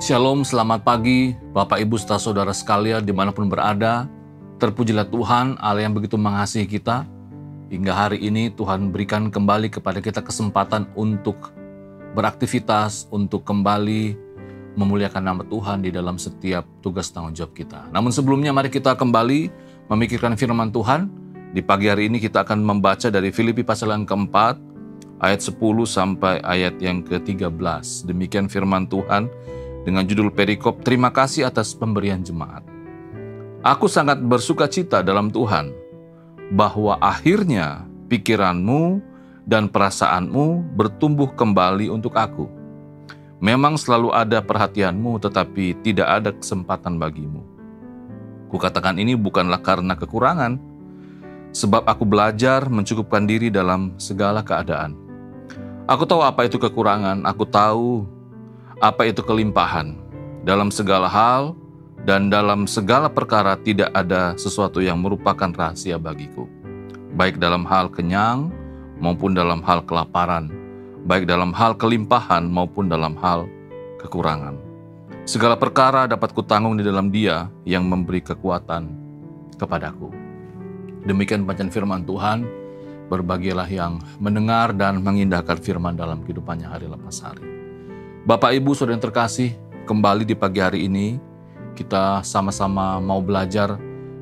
Shalom, selamat pagi Bapak Ibu serta saudara sekalian dimanapun berada. Terpujilah Tuhan Allah yang begitu mengasihi kita. Hingga hari ini Tuhan berikan kembali kepada kita kesempatan untuk beraktivitas, untuk kembali memuliakan nama Tuhan di dalam setiap tugas tanggung jawab kita. Namun sebelumnya mari kita kembali memikirkan firman Tuhan. Di pagi hari ini kita akan membaca dari Filipi pasal yang keempat, ayat 10 sampai ayat yang ke-13. Demikian firman Tuhan dengan judul perikop, terima kasih atas pemberian jemaat. Aku sangat bersuka cita dalam Tuhan, bahwa akhirnya pikiranmu dan perasaanmu bertumbuh kembali untuk aku. Memang selalu ada perhatianmu, tetapi tidak ada kesempatan bagimu. Kukatakan ini bukanlah karena kekurangan, sebab aku belajar mencukupkan diri dalam segala keadaan. Aku tahu apa itu kekurangan, aku tahu apa itu kelimpahan. Dalam segala hal dan dalam segala perkara tidak ada sesuatu yang merupakan rahasia bagiku. Baik dalam hal kenyang maupun dalam hal kelaparan. Baik dalam hal kelimpahan maupun dalam hal kekurangan. Segala perkara dapat kutanggung di dalam Dia yang memberi kekuatan kepadaku. Demikian bacaan firman Tuhan. Berbahagialah yang mendengar dan mengindahkan firman dalam kehidupannya hari lepas hari. Bapak Ibu saudara yang terkasih, kembali di pagi hari ini kita sama-sama mau belajar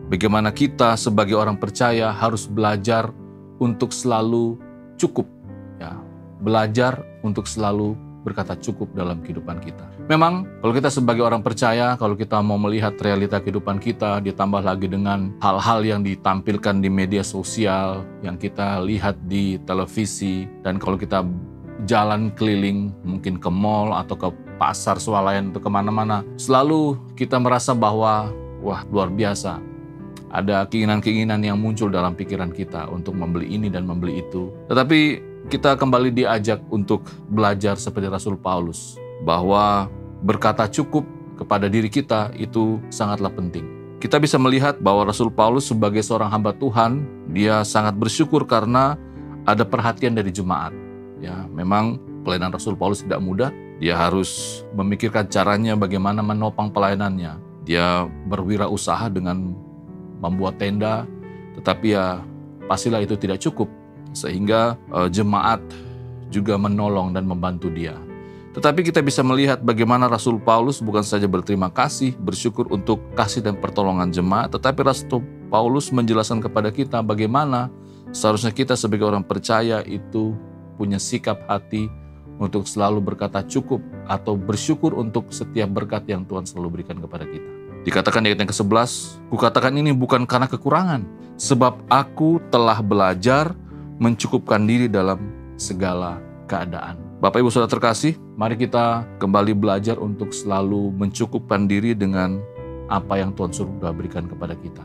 bagaimana kita sebagai orang percaya harus belajar untuk selalu cukup, ya, belajar untuk selalu berkata cukup dalam kehidupan kita. Memang kalau kita sebagai orang percaya, kalau kita mau melihat realita kehidupan kita, ditambah lagi dengan hal-hal yang ditampilkan di media sosial, yang kita lihat di televisi, dan kalau kita jalan keliling, mungkin ke mall atau ke pasar swalayan atau kemana-mana, selalu kita merasa bahwa, wah luar biasa. Ada keinginan-keinginan yang muncul dalam pikiran kita untuk membeli ini dan membeli itu. Tetapi kita kembali diajak untuk belajar seperti Rasul Paulus, bahwa berkata cukup kepada diri kita itu sangatlah penting. Kita bisa melihat bahwa Rasul Paulus sebagai seorang hamba Tuhan, dia sangat bersyukur karena ada perhatian dari jemaat. Ya, memang pelayanan Rasul Paulus tidak mudah. Dia harus memikirkan caranya bagaimana menopang pelayanannya. Dia berwirausaha dengan membuat tenda, tetapi ya pastilah itu tidak cukup. Sehingga jemaat juga menolong dan membantu dia. Tetapi kita bisa melihat bagaimana Rasul Paulus bukan saja berterima kasih, bersyukur untuk kasih dan pertolongan jemaat, tetapi Rasul Paulus menjelaskan kepada kita bagaimana seharusnya kita sebagai orang percaya itu punya sikap hati untuk selalu berkata cukup atau bersyukur untuk setiap berkat yang Tuhan selalu berikan kepada kita. Dikatakan di ayat yang ke-11, kukatakan ini bukan karena kekurangan, sebab aku telah belajar mencukupkan diri dalam segala keadaan. Bapak Ibu saudara terkasih, mari kita kembali belajar untuk selalu mencukupkan diri dengan apa yang Tuhan sudah berikan kepada kita.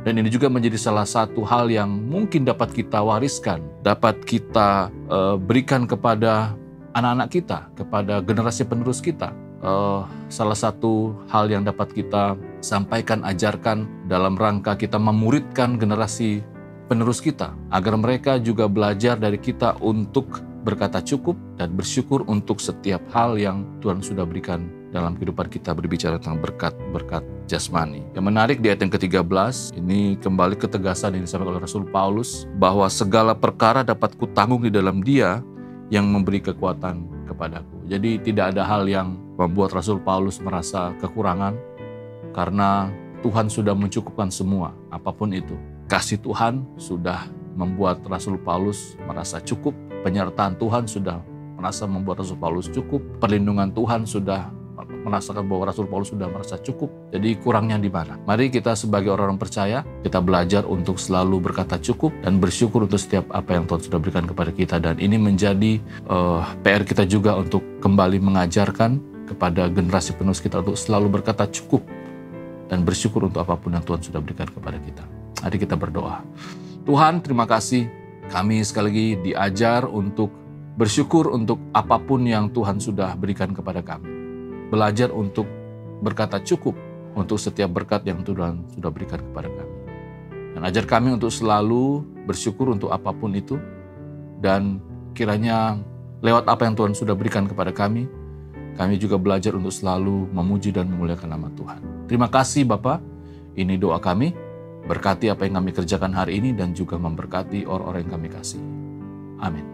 Dan ini juga menjadi salah satu hal yang mungkin dapat kita wariskan, dapat kita berikan kepada anak-anak kita, kepada generasi penerus kita. Salah satu hal yang dapat kita sampaikan, ajarkan dalam rangka kita memuridkan generasi penerus kita, agar mereka juga belajar dari kita untuk berkata cukup dan bersyukur untuk setiap hal yang Tuhan sudah berikan dalam kehidupan kita, berbicara tentang berkat-berkat jasmani. Yang menarik di ayat yang ke-13, ini kembali ketegasan yang disampaikan oleh Rasul Paulus, bahwa segala perkara dapat kutanggung di dalam Dia yang memberi kekuatan kepadaku. Jadi tidak ada hal yang membuat Rasul Paulus merasa kekurangan, karena Tuhan sudah mencukupkan semua, apapun itu. Kasih Tuhan sudah membuat Rasul Paulus merasa cukup, penyertaan Tuhan sudah merasa membuat Rasul Paulus cukup, perlindungan Tuhan sudah merasakan bahwa Rasul Paulus sudah merasa cukup. Jadi kurangnya di mana? Mari kita sebagai orang-orang percaya, kita belajar untuk selalu berkata cukup dan bersyukur untuk setiap apa yang Tuhan sudah berikan kepada kita. Dan ini menjadi PR kita juga untuk kembali mengajarkan kepada generasi penerus kita untuk selalu berkata cukup dan bersyukur untuk apapun yang Tuhan sudah berikan kepada kita. Mari kita berdoa. Tuhan, terima kasih. Kami sekali lagi diajar untuk bersyukur untuk apapun yang Tuhan sudah berikan kepada kami. Belajar untuk berkata cukup untuk setiap berkat yang Tuhan sudah berikan kepada kami. Dan ajar kami untuk selalu bersyukur untuk apapun itu. Dan kiranya lewat apa yang Tuhan sudah berikan kepada kami, Kami juga belajar untuk selalu memuji dan memuliakan nama Tuhan. Terima kasih Bapa, ini doa kami. Berkati apa yang kami kerjakan hari ini dan juga memberkati orang-orang yang kami kasih. Amin.